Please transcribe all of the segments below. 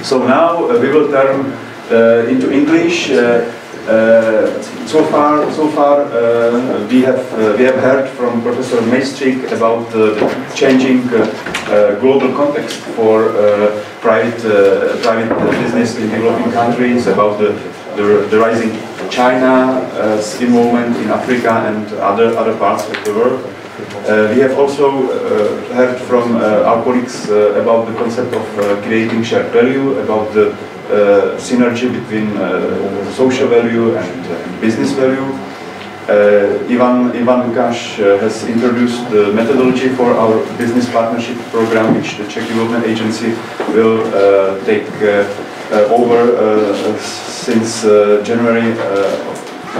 So now we will turn into English. So far, we have heard from Professor Maestrik about the changing global context for private business in developing countries, about the rising China's involvement in Africa and other parts of the world. We have also heard from our colleagues about the concept of creating shared value, about the synergy between social value and business value. Ivan Lukáš has introduced the methodology for our business partnership program, which the Czech Development Agency will take over since January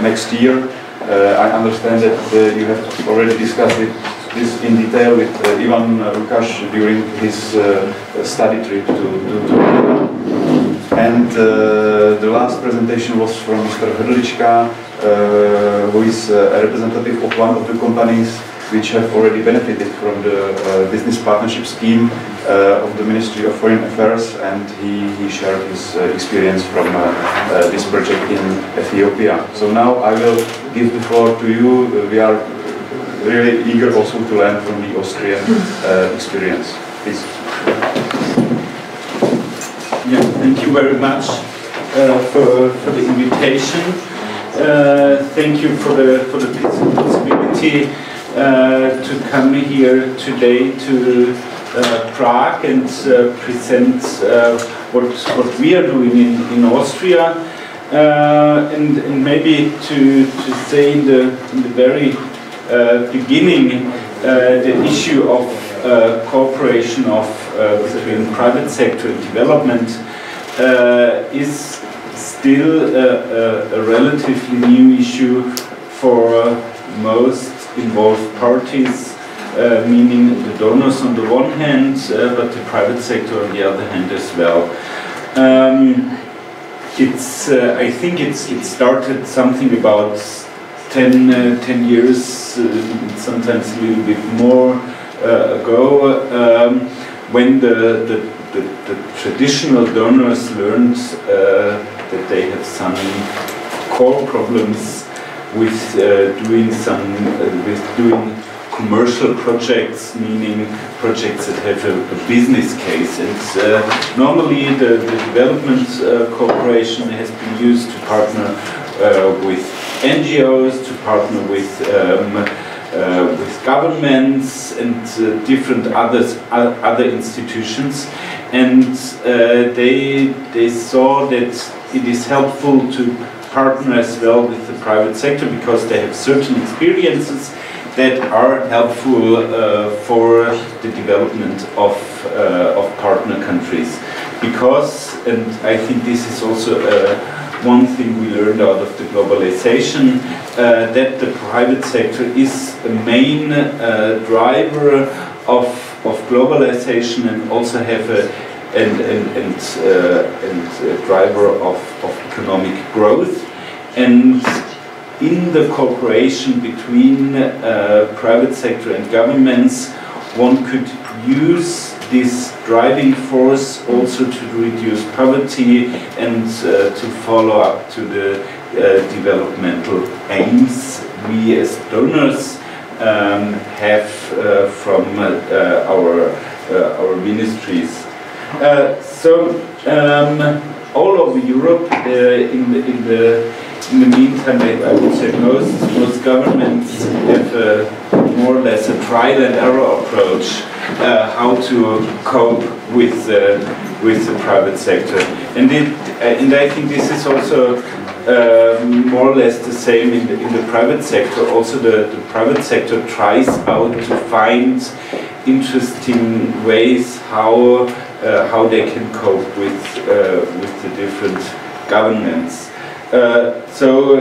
next year. I understand that you have already discussed this in detail with Ivan Lukáš during his study trip to Vienna. And the last presentation was from Mr. Hrdlička, who is a representative of one of the companies which have already benefited from the business partnership scheme of the Ministry of Foreign Affairs, and he shared his experience from this project in Ethiopia. So now I will give the floor to you. We are really eager also to learn from the Austrian experience. Please. Yeah, thank you very much for the invitation. Thank you for the possibility to come here today to Prague and present what we are doing in Austria, and maybe to say in the very beginning the issue of cooperation between private sector and development is still a relatively new issue for most involved parties, meaning the donors on the one hand, but the private sector on the other hand as well. I think it started something about 10 years, sometimes a little bit more ago, when the traditional donors learned that they have some core problems with doing commercial projects, meaning projects that have a business case. And normally the development cooperation has been used to partner with NGOs, to partner with governments and different other institutions, and they saw that it is helpful to partner as well with the private sector because they have certain experiences that are helpful for the development of partner countries. Because, and I think this is also one thing we learned out of the globalization, that the private sector is a main driver of globalization and also have a driver of economic growth. And in the cooperation between private sector and governments, one could use this driving force also to reduce poverty and to follow up to the developmental aims we as donors have from our ministries. All over Europe, in the meantime, I would say most governments have more or less a trial and error approach how to cope with the private sector, and I think this is also more or less the same in the private sector. Also, the private sector tries out to find interesting ways how they can cope with the different governments. So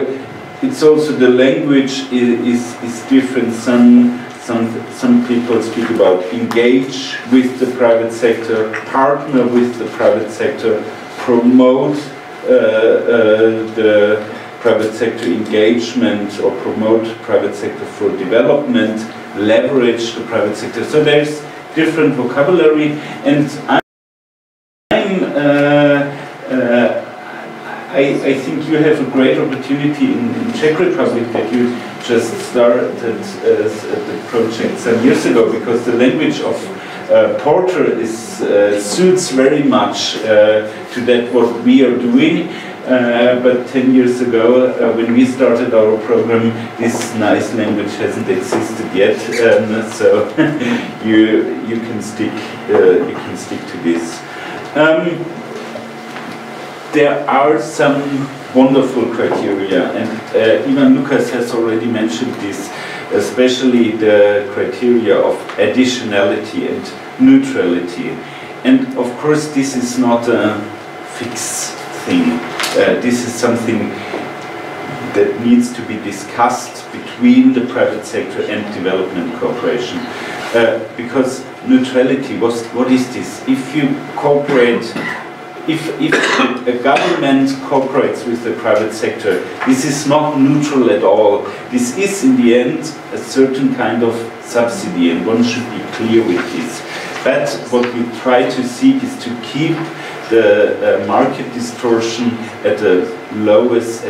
it's also the language is different. Some people speak about engage with the private sector, partner with the private sector, promote the private sector engagement or promote private sector for development, leverage the private sector. So there's different vocabulary, and I think you have a great opportunity in Czech Republic that you just started the project some years ago, because the language of Porter suits very much to that what we are doing. But 10 years ago, when we started our program, this nice language hasn't existed yet, so you can stick to this. There are some wonderful criteria, and even Lucas has already mentioned this, especially the criteria of additionality and neutrality. And of course, this is not a fixed thing. This is something that needs to be discussed between the private sector and development cooperation. Because neutrality, what is this? If you cooperate, if a government cooperates with the private sector, this is not neutral at all. This is in the end a certain kind of subsidy, and one should be clear with this. But what we try to seek is to keep the market distortion at the lowest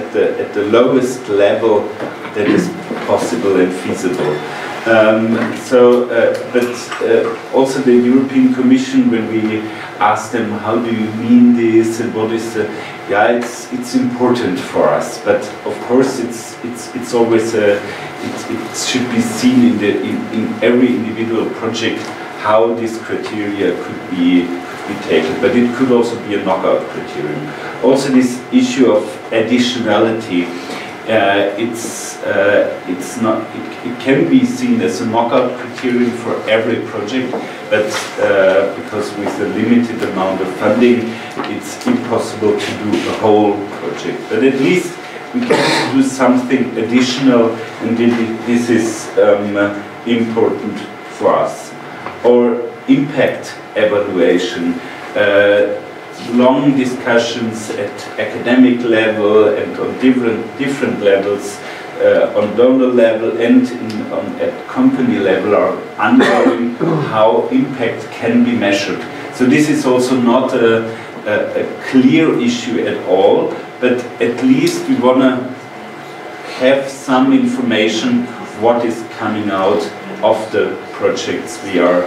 level that is possible and feasible. But also the European Commission, when we ask them how do you mean this and what is the, yeah, it's important for us. But of course it's always it should be seen in every individual project how this criteria could be taken, but it could also be a knockout criterion. Also, this issue of additionality, it can be seen as a knockout criterion for every project, but because with a limited amount of funding, it's impossible to do a whole project. But at least we can do something additional, and this is important for us. Or impact evaluation, long discussions at academic level and on different levels, on donor level and at company level are ongoing, how impact can be measured. So this is also not a clear issue at all, but at least we want to have some information what is coming out of the projects we are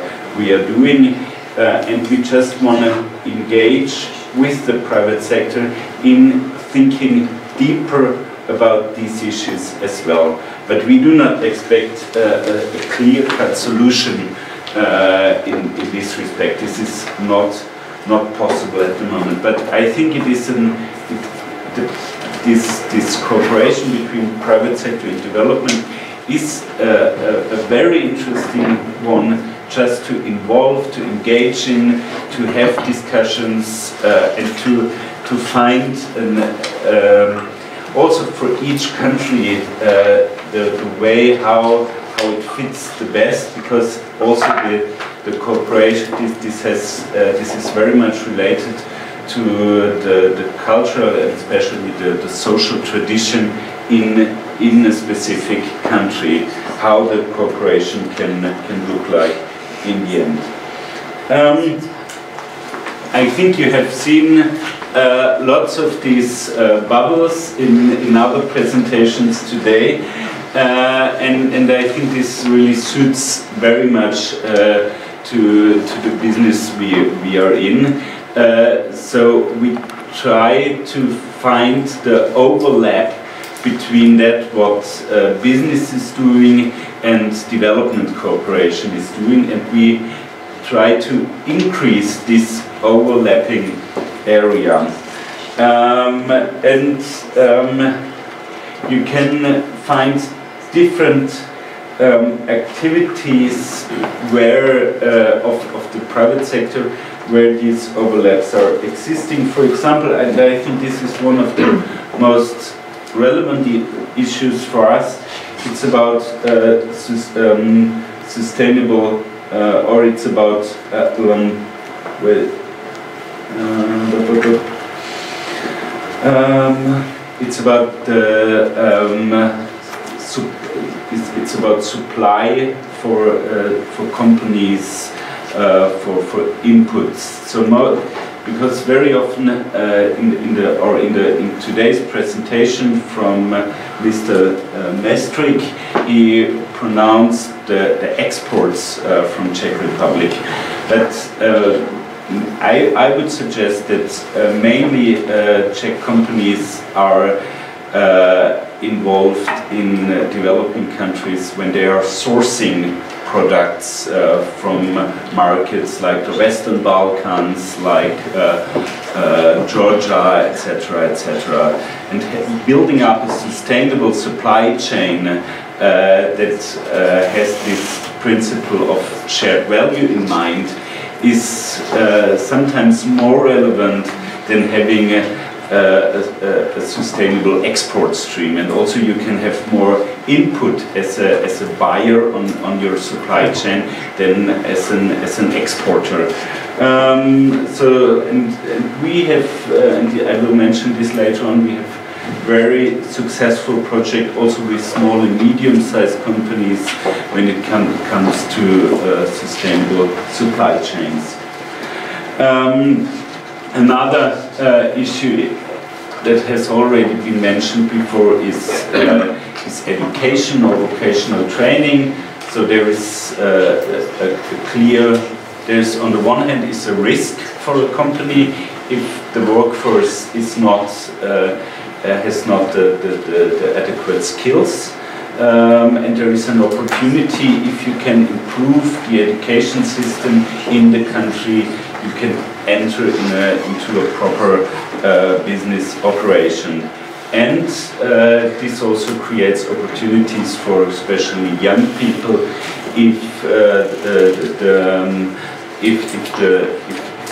doing, and we just want to engage with the private sector in thinking deeper about these issues as well. But we do not expect a clear-cut solution in this respect. This is not possible at the moment. But I think it is this cooperation between private sector and development is a very interesting one, just to involve, to engage in, to have discussions, and to find also for each country the way how it fits the best, because also the cooperation, this is very much related to the culture and especially the social tradition in a specific country, how the cooperation can look like in the end. I think you have seen lots of these bubbles in other presentations today, and I think this really suits very much to the business we are in. So we try to find the overlap between that what business is doing and development cooperation is doing, and we try to increase this overlapping area. You can find different activities where of the private sector where these overlaps are existing. For example, and I think this is one of the most relevant issues for us. It's about sustainable, or it's about it's about it's about supply for companies for inputs. So because very often in today's presentation from Mr. Mestrik, he pronounced the exports from Czech Republic, but I would suggest that mainly Czech companies are involved in developing countries when they are sourcing products from markets like the Western Balkans, like Georgia, etc., etc., and building up a sustainable supply chain that has this principle of shared value in mind is sometimes more relevant than having a sustainable export stream, and also you can have more input as a buyer on your supply chain than as an exporter. And we have, and I will mention this later on, we have very successful project also with small and medium-sized companies when it comes to sustainable supply chains. Another issue that has already been mentioned before is education or vocational training. So there is a clear, there's on the one hand is a risk for a company if the workforce is not has not the adequate skills, and there is an opportunity if you can improve the education system in the country. You can enter into a proper business operation, and this also creates opportunities for especially young people if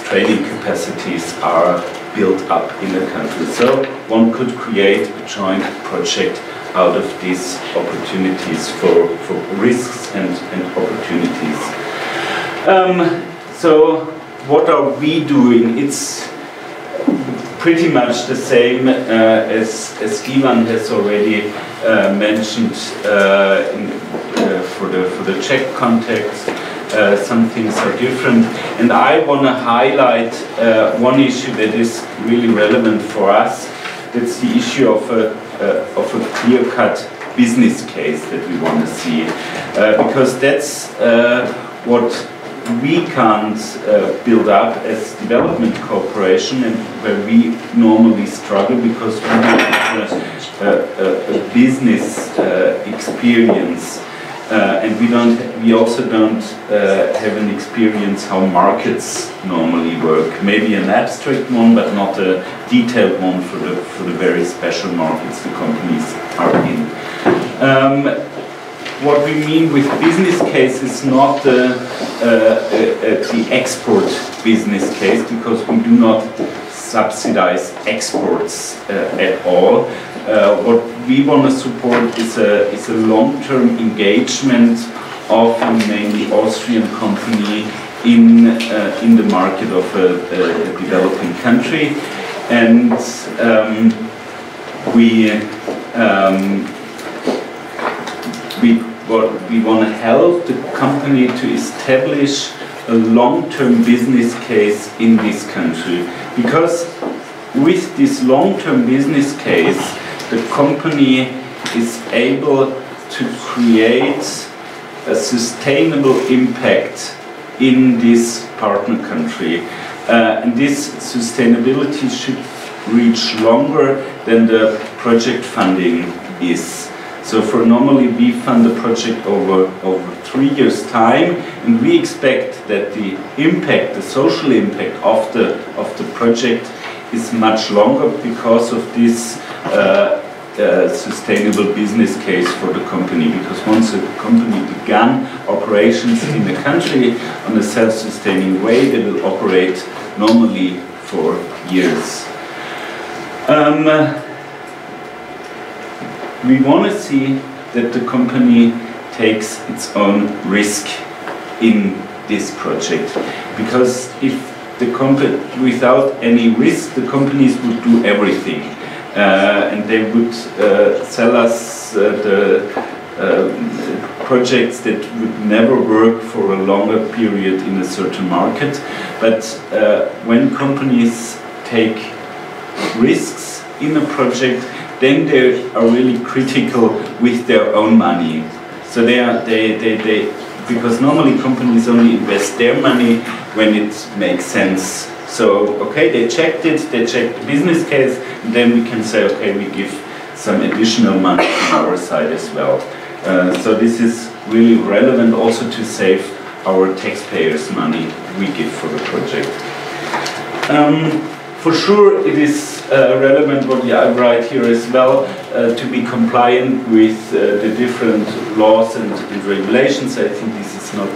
training capacities are built up in the country. So one could create a joint project out of these opportunities for risks and opportunities. So what are we doing? It's pretty much the same as Ivan has already mentioned for the Czech context. Some things are different, and I want to highlight one issue that is really relevant for us. That's the issue of a clear-cut business case that we want to see, because that's what we can't build up as development cooperation, and where we normally struggle because we have a business experience. And we also don't have an experience how markets normally work. Maybe an abstract one, but not a detailed one for the very special markets the companies are in. What we mean with business case is not the export business case, because we do not subsidize exports at all. What we want to support is a long-term engagement of a mainly Austrian company in the market of a developing country, and we want to help the company to establish a long-term business case in this country, because with this long-term business case the company is able to create a sustainable impact in this partner country, and this sustainability should reach longer than the project funding is. So for normally we fund the project over 3 years' time, and we expect that the impact, the social impact of the project is much longer because of this sustainable business case for the company. Because once a company began operations in the country on a self-sustaining way, they will operate normally for years. We want to see that the company takes its own risk in this project, because if the company, without any risk, the companies would do everything, and they would sell us the projects that would never work for a longer period in a certain market. But when companies take risks in a project, then they are really critical with their own money. So because normally companies only invest their money when it makes sense. So, okay, they checked it, they checked the business case, and then we can say, okay, we give some additional money on our side as well. So this is really relevant also to save our taxpayers' money we give for the project. For sure, it is relevant what I write here as well, to be compliant with the different laws and regulations. I think this is not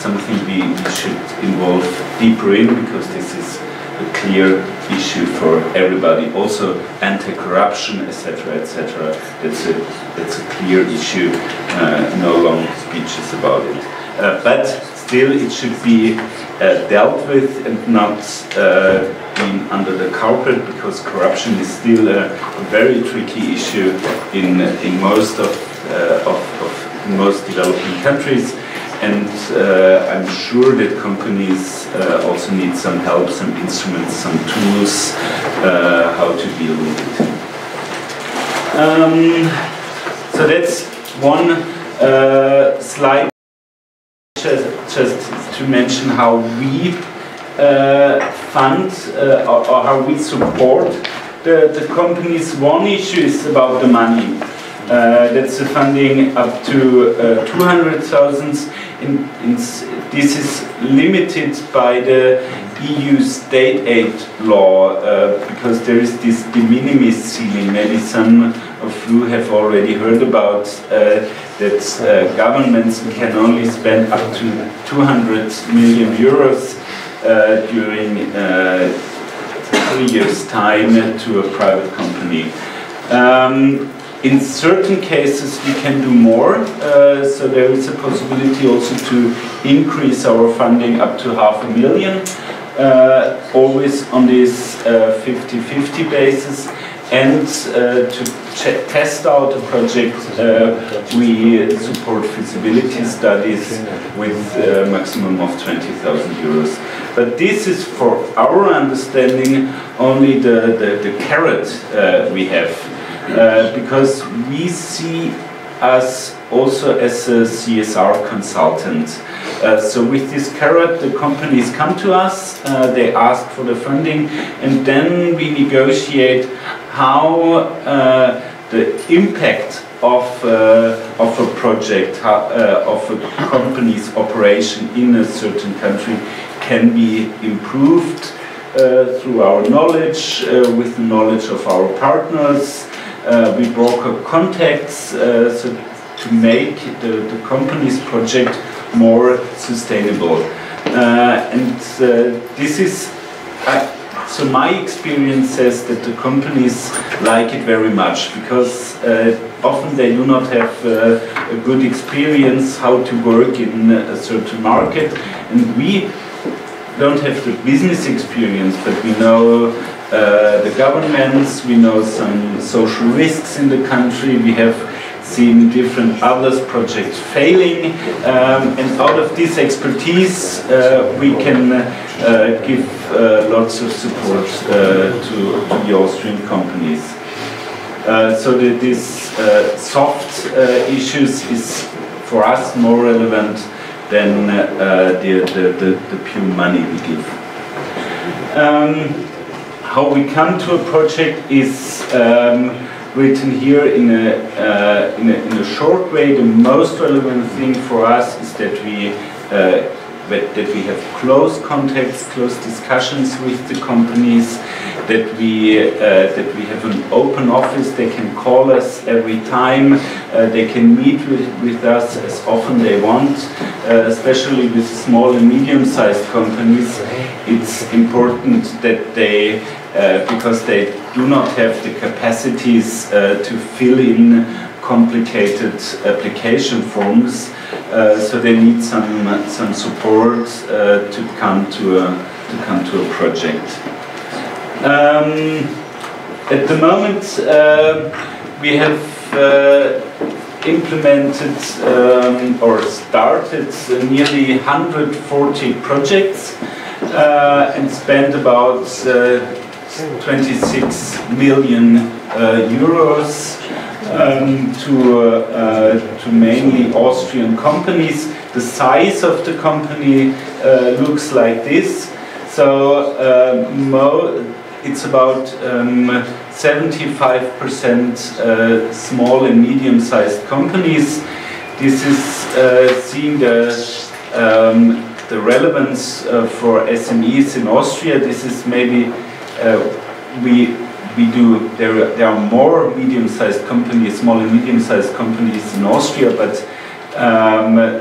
something we should involve deeper in, because this is a clear issue for everybody. Also, anti-corruption, etc., etc. That's a clear issue. No long speeches about it. But still, it should be dealt with and not being under the carpet, because corruption is still a very tricky issue in most of most developing countries. And I'm sure that companies also need some help, some instruments, some tools, how to deal with it. So that's one slide, just to mention how we fund or how we support the companies. One issue is about the money. That's the funding up to 200,000. This is limited by the EU state aid law, because there is this de minimis ceiling. Maybe some of you have already heard about that governments can only spend up to 200 million euros during 3 years' time to a private company. In certain cases we can do more, so there is a possibility also to increase our funding up to 500,000, always on this 50-50 basis. And to test out a project, we support feasibility studies with a maximum of 20,000 euros. But this is, for our understanding, only the carrot we have. Because we see us also as a CSR consultant. So with this carrot, the companies come to us, they ask for the funding, and then we negotiate how the impact of a project, of a company's operation in a certain country can be improved through our knowledge, with the knowledge of our partners. We broker contacts so to make the company's project more sustainable. This is, so my experience says that the companies like it very much, because often they do not have a good experience how to work in a certain market, and we don't have the business experience, but we know the governments, we know some social risks in the country, we have seen different others projects failing, and out of this expertise we can give lots of support to the Austrian companies. So that this soft issues is for us more relevant than the pure money we give. How we come to a project is written here in a short way. The most relevant thing for us is that we have close contacts, close discussions with the companies, that we have an open office. They can call us every time, they can meet with us as often they want, especially with small and medium-sized companies. It's important that they, because they do not have the capacities to fill in complicated application forms, so they need some support to come to a project. At the moment, we have implemented or started nearly 140 projects and spent about 26 million euros to mainly Austrian companies. The size of the company looks like this. So it's about 75% small and medium-sized companies. This is seeing the relevance for SMEs in Austria. This is maybe there are more medium-sized companies, small and medium-sized companies in Austria, but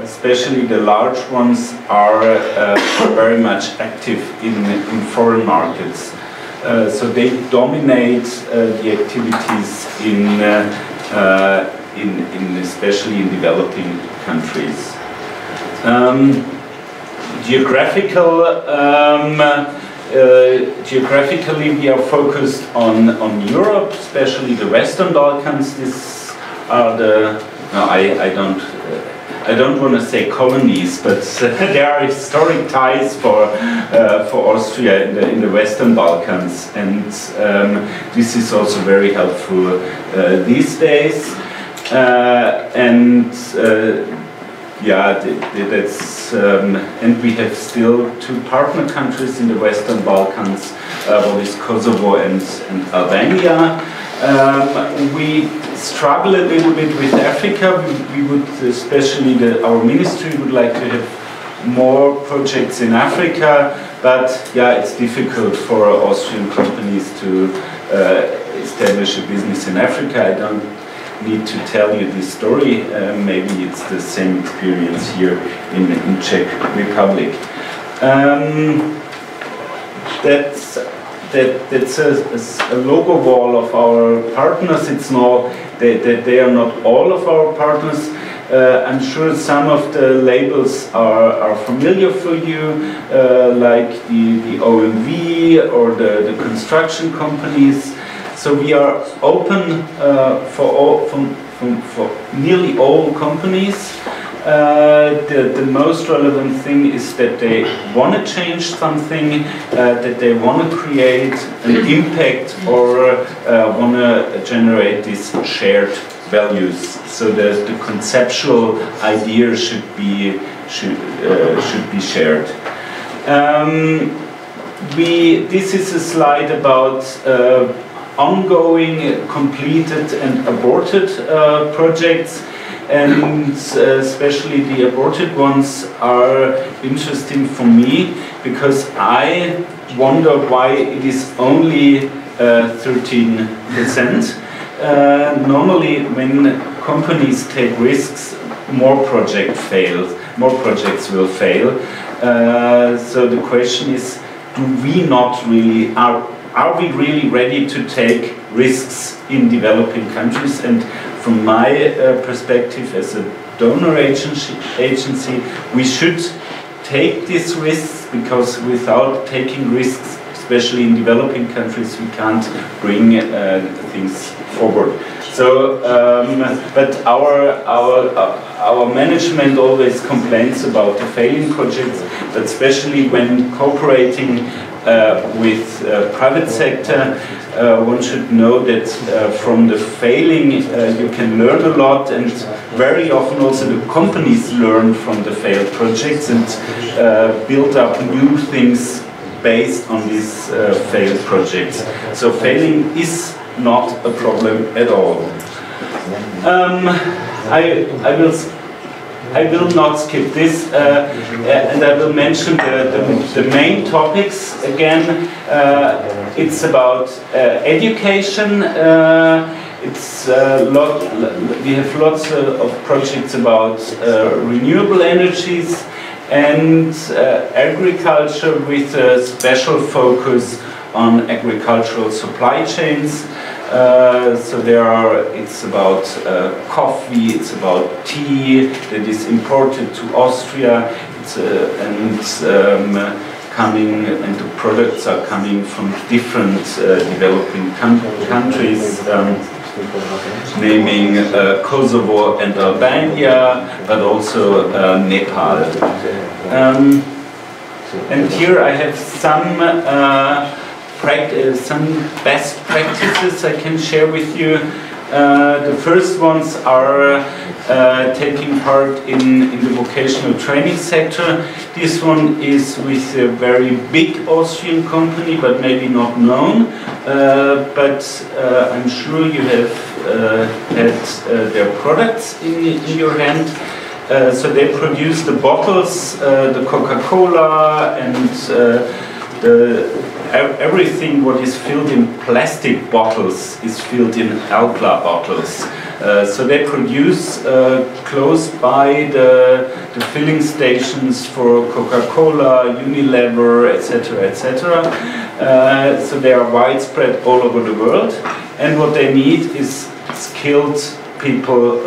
especially the large ones are very much active in foreign markets. So they dominate the activities especially in developing countries. Geographically, we are focused on Europe, especially the Western Balkans. These are the I don't want to say colonies, but there are historic ties for Austria in the Western Balkans, and this is also very helpful these days. And we have still two partner countries in the Western Balkans, one is Kosovo and Albania. We struggle a little bit with Africa. We would, especially our ministry would like to have more projects in Africa, but yeah, it's difficult for Austrian companies to establish a business in Africa. I don't need to tell you this story. Maybe it's the same experience here in Czech Republic. That's a logo wall of our partners. It's not they are not all of our partners. I'm sure some of the labels are familiar for you, like the OMV or the construction companies. So we are open for nearly all companies. The most relevant thing is that they want to change something, that they want to create an impact or want to generate these shared values. So the conceptual idea should be shared. This is a slide about ongoing, completed and aborted projects, and especially the aborted ones are interesting for me because I wonder why it is only 13%. Normally when companies take risks, more projects will fail. So the question is, are we really ready to take risks in developing countries? And from my perspective as a donor agency, we should take these risks, because without taking risks, especially in developing countries, we can't bring things forward. So, but our management always complains about the failing projects, but especially when cooperating with private sector, one should know that from the failing you can learn a lot, and very often also the companies learn from the failed projects and build up new things based on these failed projects. So failing is not a problem at all. I will not skip this, and I will mention the main topics again. It's about education. We have lots of projects about renewable energies and agriculture, with a special focus on agricultural supply chains. So it's about coffee, it's about tea that is imported to Austria, and the products are coming from different developing countries. naming Kosovo and Albania, but also Nepal. And here I have some best practices I can share with you. The first ones are taking part in the vocational training sector. This one is with a very big Austrian company, but maybe not known. But I'm sure you have had their products in your hand. So they produce the bottles, the Coca-Cola, and everything what is filled in plastic bottles is filled in Alpla bottles. So they produce close by the filling stations for Coca-Cola, Unilever, etc., etc. So they are widespread all over the world, and what they need is skilled people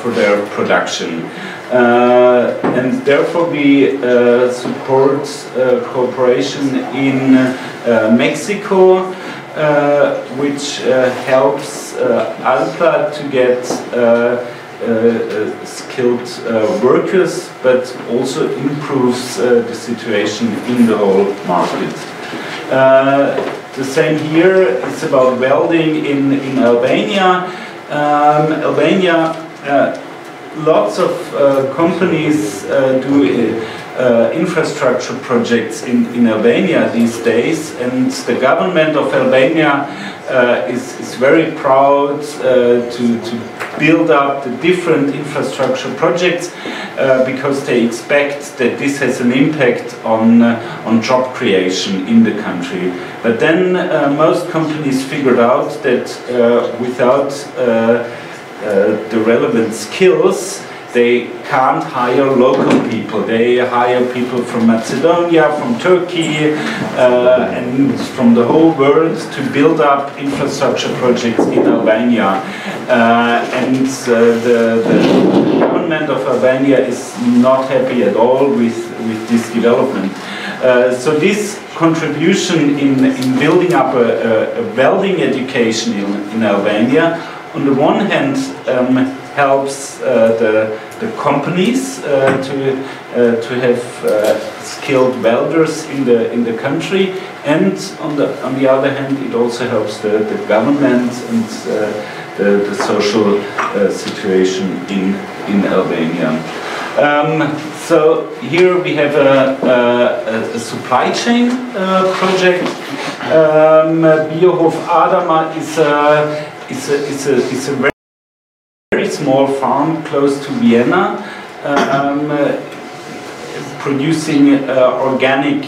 for their production. And therefore we support cooperation in Mexico, which helps Alpla to get skilled workers, but also improves the situation in the whole market. The same here, it's about welding in Albania. Albania, lots of companies do infrastructure projects in Albania these days, and the government of Albania is very proud to build up the different infrastructure projects because they expect that this has an impact on job creation in the country. But then most companies figured out that without the relevant skills, they can't hire local people. They hire people from Macedonia, from Turkey, and from the whole world to build up infrastructure projects in Albania. And the government of Albania is not happy at all with this development. So this contribution in building up a welding education in Albania, on the one hand, helps the companies to have skilled welders in the country, and on the other hand, it also helps the government and the social situation in Albania. So here we have a supply chain project. Biohof Adama is a very small farm close to Vienna, producing organic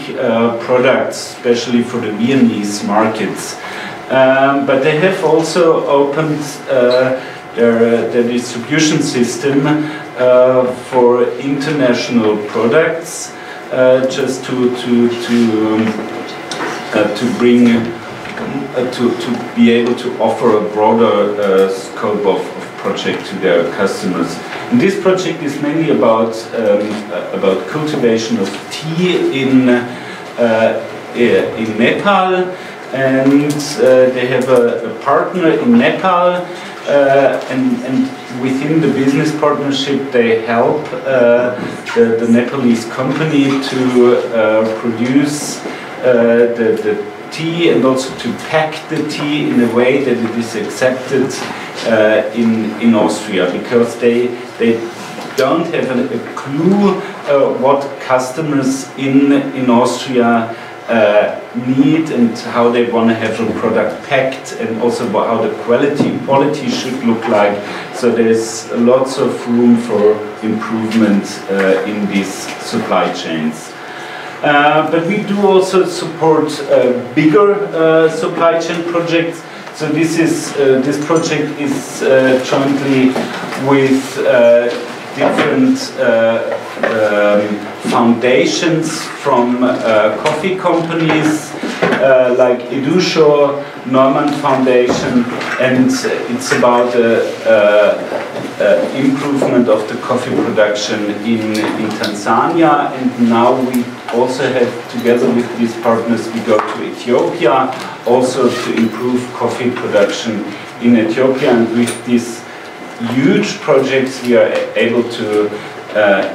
products, especially for the Viennese markets. But they have also opened their distribution system for international products, just to be able to offer a broader scope of project to their customers. And this project is mainly about cultivation of tea in Nepal, and they have a partner in Nepal, and within the business partnership they help the Nepalese company to produce the tea and also to pack the tea in a way that it is accepted in Austria, because they don't have a clue what customers in Austria need and how they want to have a product packed, and also how the quality should look like. So there's lots of room for improvement in these supply chains. But we do also support bigger supply chain projects. So this project is jointly with different foundations from coffee companies, like Edusho, Norman Foundation, and it's about improvement of the coffee production in Tanzania. And now we also have, together with these partners, we go to Ethiopia, also to improve coffee production in Ethiopia. And with these huge projects, we are able to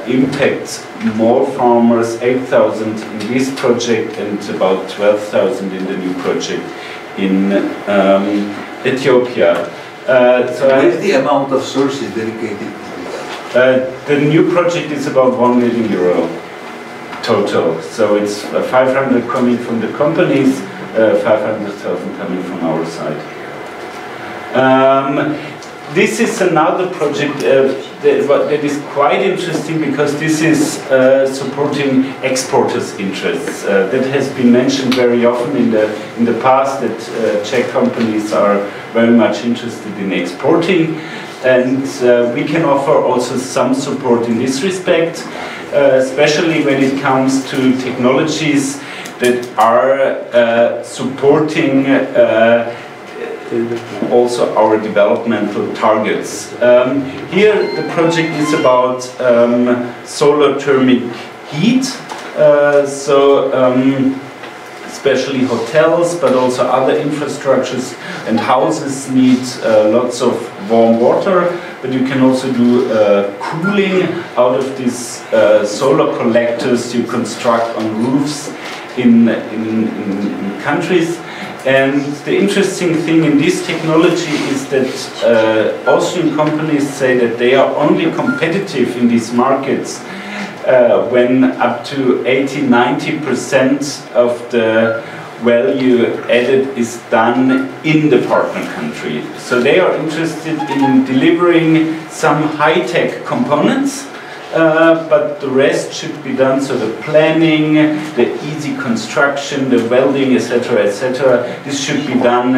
impact more farmers, 8,000 in this project and about 12,000 in the new project in Ethiopia. What is the amount of sources dedicated to that? The new project is about €1 million total. So it's 500 coming from the companies, 500,000 coming from our side. This is another project that is quite interesting because this is supporting exporters' interests. That has been mentioned very often in the past that Czech companies are very much interested in exporting, and we can offer also some support in this respect, especially when it comes to technologies that are supporting also our developmental targets. Here the project is about solar thermic heat, especially hotels, but also other infrastructures and houses need lots of warm water, but you can also do cooling out of these solar collectors you construct on roofs in countries. And the interesting thing in this technology is that Austrian companies say that they are only competitive in these markets when up to 80–90% of the value added is done in the partner country. So they are interested in delivering some high-tech components, but the rest should be done, so the planning, the easy construction, the welding, etc., etc., this should be done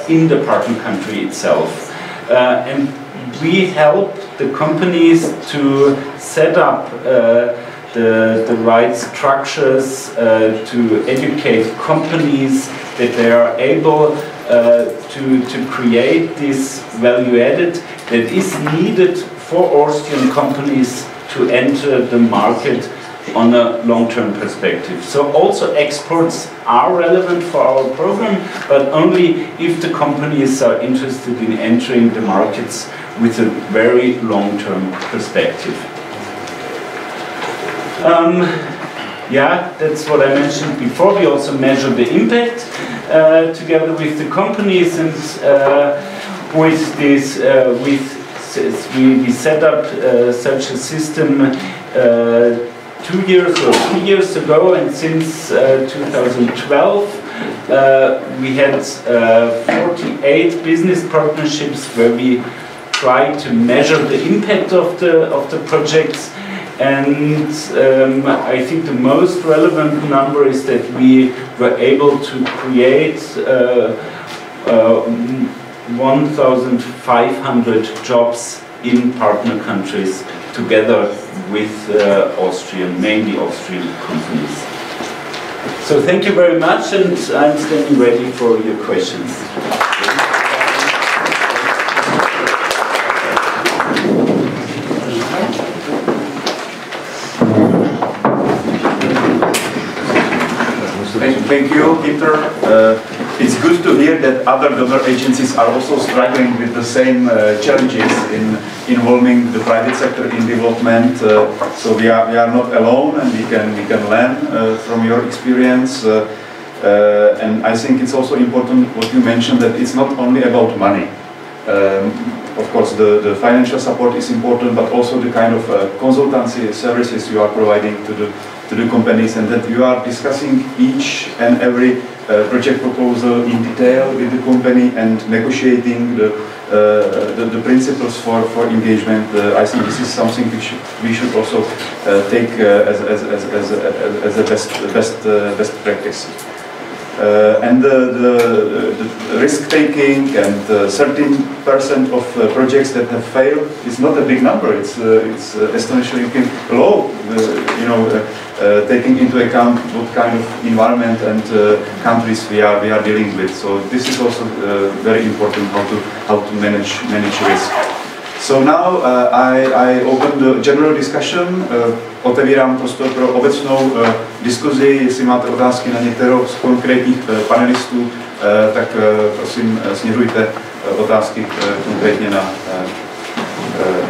in the partner country itself. And we help the companies to set up the right structures, to educate companies that they are able to create this value added that is needed for Austrian companies to enter the market on a long-term perspective. So also exports are relevant for our program, but only if the companies are interested in entering the markets with a very long-term perspective. Yeah, that's what I mentioned before. We also measure the impact together with the companies, and with this, we set up such a system 2 years or 3 years ago, and since 2012 we had 48 business partnerships where we try to measure the impact of the projects. And I think the most relevant number is that we were able to create 1,500 jobs in partner countries together with mainly Austrian companies. So thank you very much, and I'm standing ready for your questions. Thank you, Gunter. It's good to hear that other donor agencies are also struggling with the same challenges in involving the private sector in development. So we are not alone, and we can learn from your experience. And I think it's also important what you mentioned, that it's not only about money. Of course, the financial support is important, but also the kind of consultancy services you are providing to the companies, and that you are discussing each and every project proposal in detail with the company and negotiating the principles for engagement. I think this is something which we should also take as a best practice. And the risk-taking and 13% of projects that have failed is not a big number. It's astonishingly low, taking into account what kind of environment and countries we are dealing with. So this is also very important how to manage risk. So now I open the general discussion. Otevírám prostor pro obecnou diskuzi. Jestli máte otázky na některou z konkrétních panelistů, tak prosím směřujte otázky konkrétně na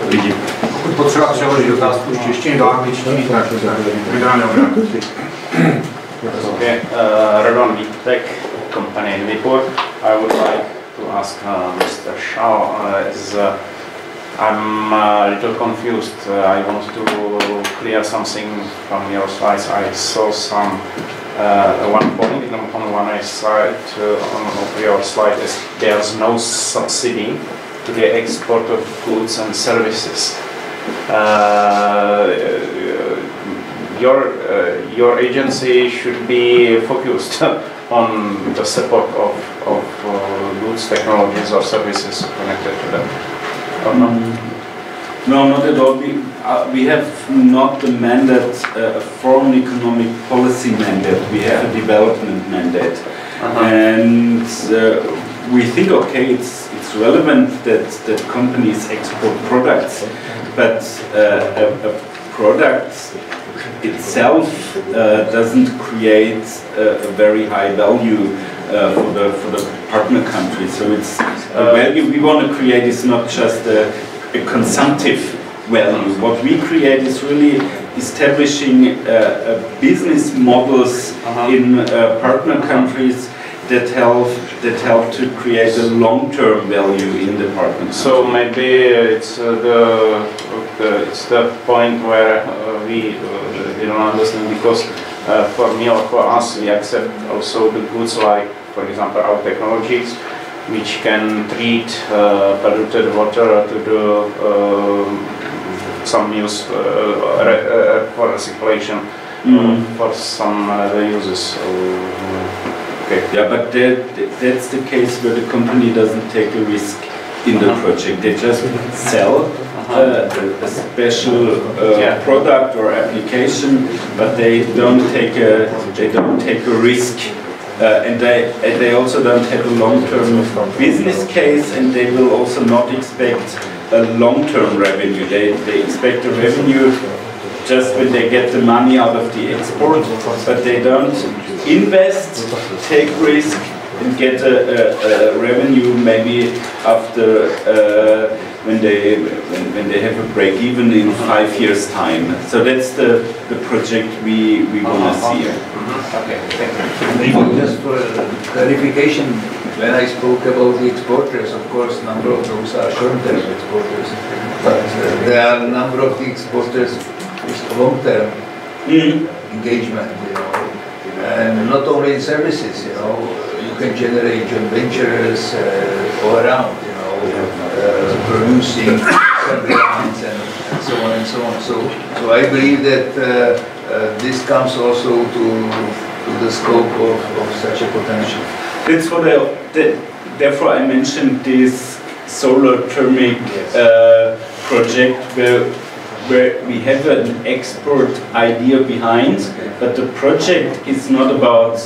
lidi. Pokud potřeba přeložit otázku z češtiny do angličtiny, tak vybrané obráty. Okay, Radon Vítek, company Nipur. I would like to ask Mr. Schall, I'm a little confused. I want to clear something from your slides. I saw some one point on one side of your slide is there's no subsidy to the export of goods and services. Your agency should be focused on the support of goods, technologies or services connected to them. No, not at all. We have not the mandate, a foreign economic policy mandate. We have a development mandate, and we think, okay, it's relevant that companies export products, but a product itself doesn't create a very high value for the partner country. So it's the value we want to create is not just a consumptive value. What we create is really establishing business models in partner countries that help to create a long-term value in the partner. So maybe it's the point where we don't understand, because for me or for us, we accept also the goods like, for example, our technologies, which can treat polluted water to do some use for recyclation for some other uses. Okay. Yeah, but that's the case where the company doesn't take a risk in the project. They just sell a special product or application, but they don't take a risk, and they also don't have a long-term business case, and they will also not expect a long-term revenue. They expect a revenue just when they get the money out of the export, but they don't invest, take risk, and get a revenue maybe after when they have a break even in 5 years' time. So that's the project we want to see. Okay, thank you. Just for clarification, when I spoke about the exporters, of course, number of those are short-term exporters, but there are a number of the exporters with long-term engagement, and not only in services, you can generate joint ventures all around, producing lines and so on and so on. So I believe that this comes also to the scope of such a potential. That's what therefore I mentioned this solar thermic project where we have an export idea behind, but the project is not about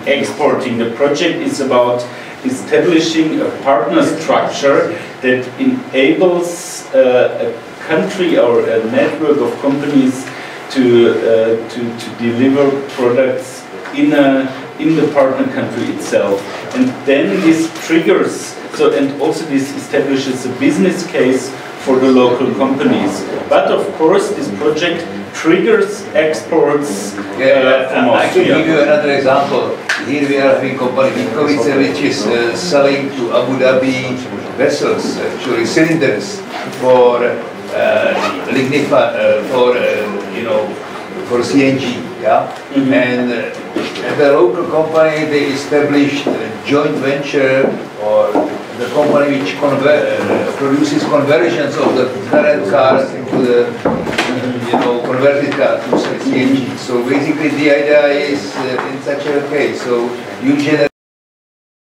exporting. The project is about establishing a partner structure that enables a country or a network of companies to deliver products in the partner country itself, and then this triggers. So, and also this establishes a business case for the local companies. But of course, this project triggers exports from Austria. I can give you another example. Here we are having company Vinkovice, which is selling to Abu Dhabi vessels, actually cylinders for for CNG. Yeah, and the local company, they established a joint venture, or the company which produces conversions of the current cars into the vertical to say CNG. So basically the idea is in such a case, so you generate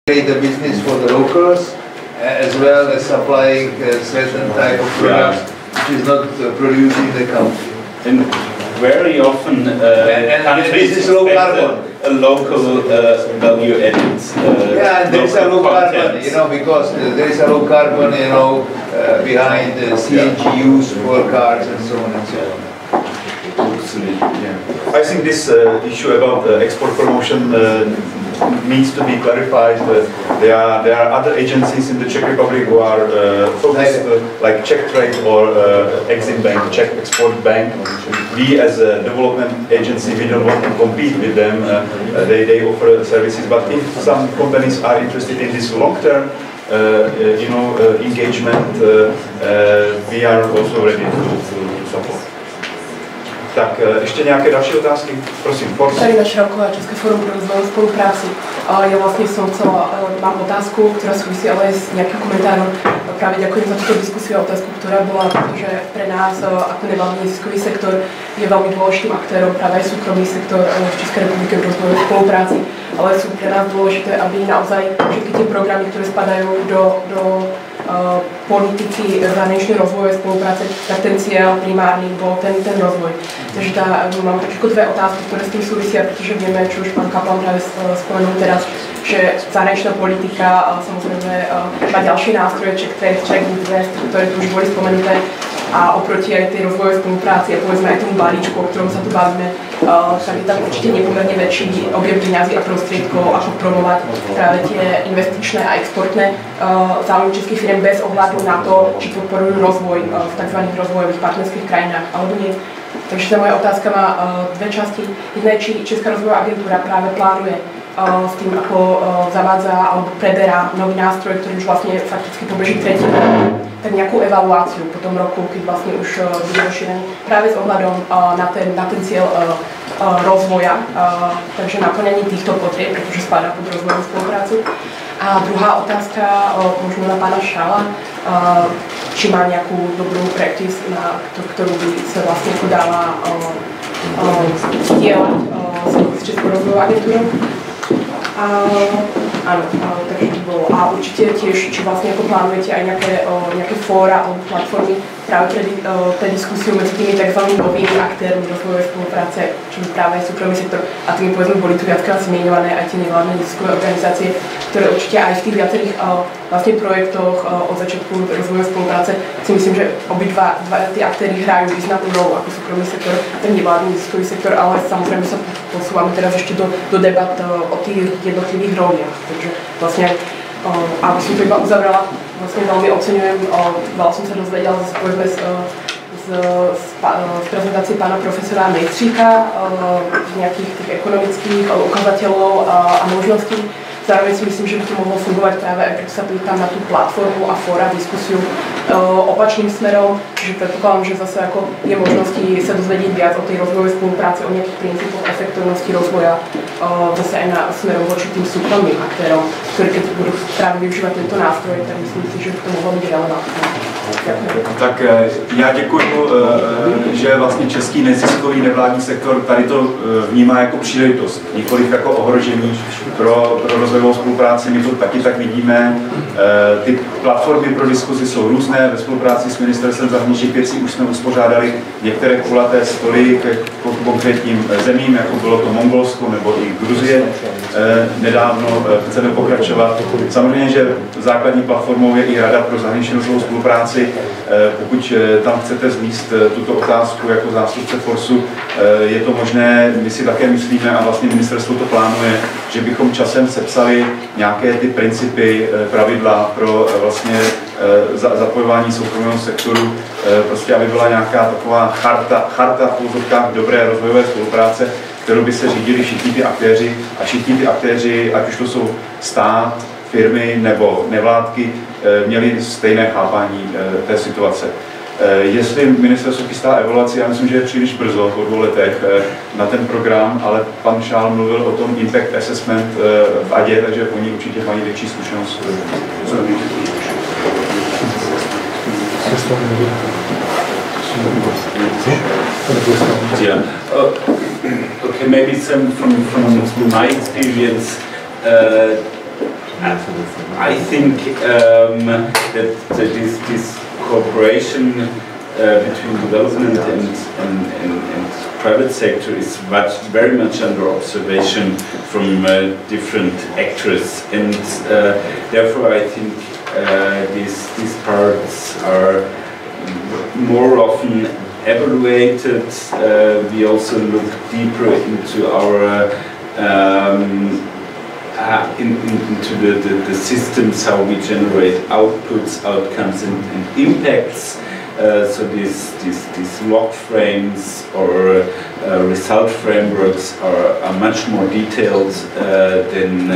the business for the locals as well as supplying certain type of products which is not produced in the country. And very often countries this is low carbon. A local value added. Yeah, and there is a low carbon, you know, because there is a low carbon, you know, behind the CNG use for cars and so on and so on. Yeah. I think this issue about export promotion needs to be clarified. There are other agencies in the Czech Republic who are focused, like Czech Trade or Exim Bank, Czech Export Bank. We as a development agency, we don't want to compete with them. They offer services, but if some companies are interested in this long-term engagement, we are also ready to support. Tak ještě nějaké další otázky? Prosím, Force. Tady naše Rakouské České fórum pro rozvojovou spolupráci. Ja vlastne som chcela, mám otázku, ktorá súvisí ale s nejakým komentárom. Práve ďakujem za túto diskusiu a otázku, ktorá bola, pretože pre nás ako nevládny neziskový sektor je veľmi dôležitým aktérom práve aj súkromný sektor v Českej republike v rozvojovej spolupráci. Ale sú pre nás dôležité, aby naozaj všetky tie programy, ktoré spadajú do politiky zahraničnej rozvojovej spolupráce, tak ten cieľ primárny bol ten rozvoj. Takže mám také dve otázky, ktoré s tým súvisia, pretože vieme, čo už pán Kaplan práve spomenul teraz, že zahraničná politika samozrejme má ďalšie nástroje, Czech Invest, ktoré tu už boli spomenuté, a oproti aj tej rozvojovej spolupráci a povedzme aj tomu balíčku, o ktorom sa tu bavíme, tak je tam určite nepomerne väčší objem peňazí a prostriedkov, ako promovať práve tie investičné a exportné záujmy českých firm bez ohľadu na to, či podporujú rozvoj v tzv. Rozvojových partnerských krajinách alebo nie. Takže tá moja otázka má dve časti. Jedna je, či Česká rozvojová agentúra práve plánuje s tým, ako zavádza alebo preberá nový nástroj, ktorý už vlastne fakticky pobeží tretí, tak nejakú evaluáciu po tom roku, keď vlastne už bude rozšírený práve s ohľadom na ten cieľ rozvoja, takže naplňanie týchto potrieb, pretože spadá pod rozvojovú spoluprácu. A druhá otázka, možno na pána Schalla, či má nejakú dobrú practice, ktorú by sa vlastne dala zdieľať s Českou rozvojovou agentúrou. Áno, takže to bolo. A určite tiež, či vlastne ako plánujete aj nejaké fóra alebo platformy práve pre diskusiu medzi tými tzv. Novými aktérmi rozvojovej spolupráce, čo by práve súkromný sektor, a tými povedzme boli tu viackrát zmienované aj tie nevládne neziskové organizácie, ktoré určite aj v tých viacerých vlastne projektoch od začiatku rozvojovej spolupráce si myslím, že obidva tí aktéri hrajú významnú rolu ako súkromný sektor, ten nevládny neziskový sektor, ale samozrejme sa posúvame teraz ešte do debat o tých jednotlivých roliach. Takže vlastne, aby som to iba uzavrela, vlastne veľmi oceňujem, veľa som sa dozvedela z prezentácie pána profesora Mejstříka, z nejakých tých ekonomických ukazateľov a možností. Zároveň si myslím, že by to mohlo fungovať práve, aj keď sa pýtam na tú platformu a fóra, diskusiu opačným smerom, čiže predpokladám, že zase ako je možnosti sa dozvedieť viac o tej rozvojovej spolupráci, o nejakých princípoch efektivnosti rozvoja, zase aj na smerom voči tým súkromným aktérom, ktorí keď budú práve využívať tento nástroj, tak myslím si, že by to mohlo byť relevantné. Tak já děkuji, že vlastně český neziskový nevládní sektor tady to vnímá jako příležitost, nikoliv jako ohrožení pro rozvojovou spolupráci. My to taky tak vidíme. Ty platformy pro diskuzi jsou různé. Ve spolupráci s Ministerstvem zahraničních věcí už jsme uspořádali některé kulaté stoly k konkrétním zemím, jako bylo to Mongolsko nebo i Gruzie. Nedávno chceme pokračovat. Samozřejmě, že základní platformou je i Rada pro zahraniční rozvojovou spolupráci. Pokud tam chcete zmíst tuto otázku jako zástupce Forsu, je to možné, my si také myslíme a vlastně ministerstvo to plánuje, že bychom časem sepsali nějaké ty principy, pravidla pro vlastně zapojování soukromého sektoru, prostě aby byla nějaká taková charta v úzovkách dobré rozvojové spolupráce, kterou by se řídili všichni ty aktéři a všichni ty aktéři, ať už to jsou stát, firmy nebo nevládky, měli stejné chápání té situace. Jestli ministerstvo chystá evaluaci, já myslím, že je příliš brzo, po 2 letech, na ten program, ale pan Schall mluvil o tom impact assessment v ADě, takže oni určitě mají větší zkušenost. Yeah. Okay, maybe some from my experience. I think that this cooperation between development and private sector is very much under observation from different actors, and therefore I think these parts are more often evaluated. We also look deeper into our into the systems, how we generate outputs, outcomes, and impacts. So these log frames or result frameworks are much more detailed than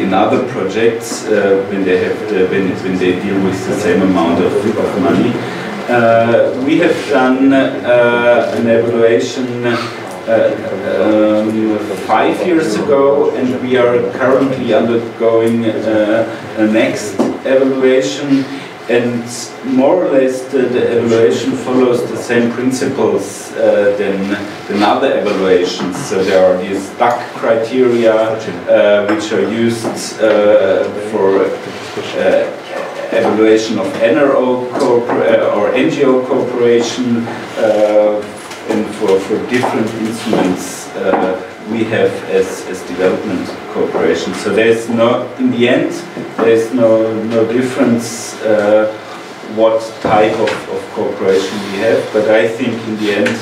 in other projects when they have when they deal with the same amount of money. We have done an evaluation 5 years ago, and we are currently undergoing a next evaluation. And more or less the evaluation follows the same principles than other evaluations. So there are these DAC criteria which are used for evaluation of NRO or NGO cooperation, and for different instruments we have as development cooperation. So there's no, in the end, there's no difference what type of cooperation we have, but I think in the end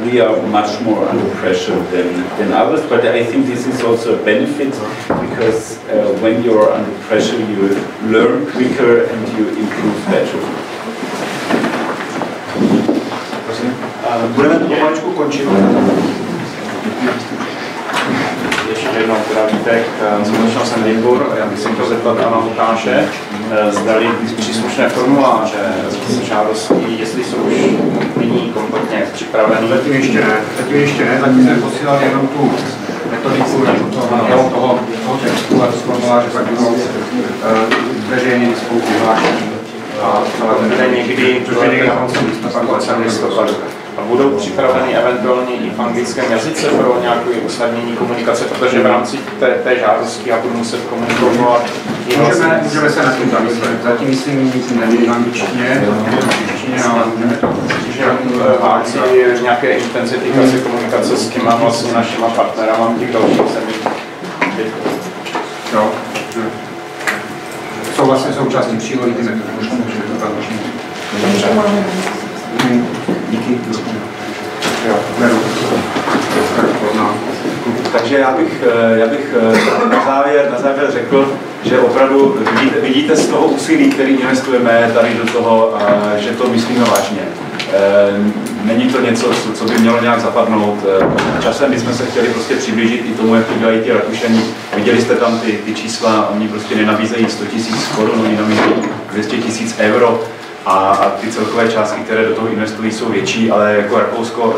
we are much more under pressure than others. But I think this is also a benefit, because when you are under pressure you learn quicker and you improve better. Budeme tu pomaličku končit. Ještě jednou, teda Vítek, společnost jsem Limbur. Já bych se chtěl zeptat pana Lukáše, zdali příslušné formuláře žádostí, jestli jsou už nyní kompletně připravené. Zatím ještě ne, zatím jsme posílali jenom tu metodiku toho textu a z formuláře pak budou zveřejněny spolu vyhlášení. A bude někdy koncem listopadu. A budou připraveny eventuálně i v anglickém jazyce pro nějaké usnadnění komunikace, protože v rámci té žádosti já budu muset komunikovat. Můžeme se na tím zamyslet. Zatím myslím není v angličtině, ale můžeme to. V rámci nějaké intenzifikace komunikace s těma vlastně našima partnerama těch dalších zemí. Jo. Jsou vlastně součástí přílohy ty metody. Díky. Jo, takže já bych na závěr řekl, že opravdu vidíte z toho úsilí, který investujeme tady do toho, že to myslíme vážně. Není to něco, co by mělo nějak zapadnout. Časem bychom se chtěli prostě přiblížit i tomu, jak to dělají ti Rakušani. Viděli jste tam ty čísla, oni prostě nenabízejí 100 000 korun, oni nabízejí 200 000 euro. A ty celkové částky, které do toho investují, jsou větší, ale jako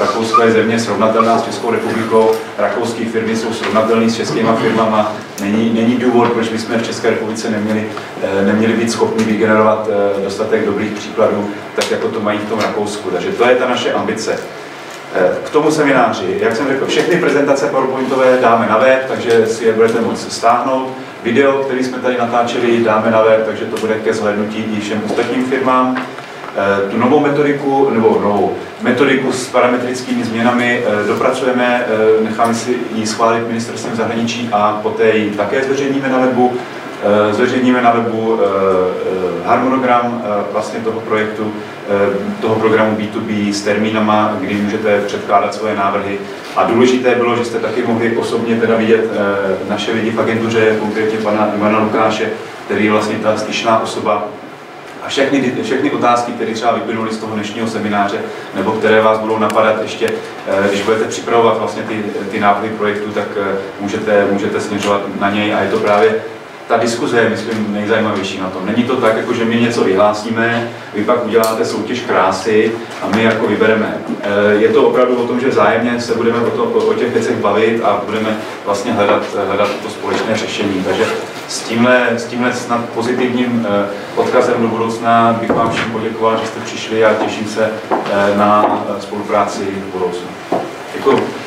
Rakousko je země srovnatelná s Českou republikou, rakouské firmy jsou srovnatelné s českýma firmama. Není důvod, proč bychom v České republice neměli být schopni vygenerovat dostatek dobrých příkladů, tak jako to mají v tom Rakousku. Takže to je ta naše ambice. K tomu semináři, jak jsem řekl, všechny prezentace PowerPointové dáme na web, takže si je budete moct stáhnout. Video, který jsme tady natáčeli, dáme na web, takže to bude ke zhlédnutí i všem ostatním firmám. Tu novou metodiku s parametrickými změnami dopracujeme, necháme si ji schválit ministerstvem zahraničí a poté ji také zveřejníme na webu. Zveřejníme na webu harmonogram vlastně toho projektu, toho programu B2B s termínama, kdy můžete předkládat svoje návrhy. A důležité bylo, že jste taky mohli osobně teda vidět naše lidi v agentuře, konkrétně pana Lukáše, který je vlastně ta styčná osoba. A všechny otázky, které třeba vyplynuly z toho dnešního semináře, nebo které vás budou napadat ještě, když budete připravovat vlastně ty návrhy projektů, tak můžete směřovat na něj a je to právě ta diskuze je, myslím, nejzajímavější na tom. Není to tak, jako že my něco vyhlásíme, vy pak uděláte soutěž krásy a my jako vybereme. Je to opravdu o tom, že vzájemně se budeme o těch věcech bavit a budeme vlastně hledat to společné řešení. Takže s tímhle snad pozitivním odkazem do budoucna bych vám všem poděkoval, že jste přišli a těším se na spolupráci do budoucna. Děkuji.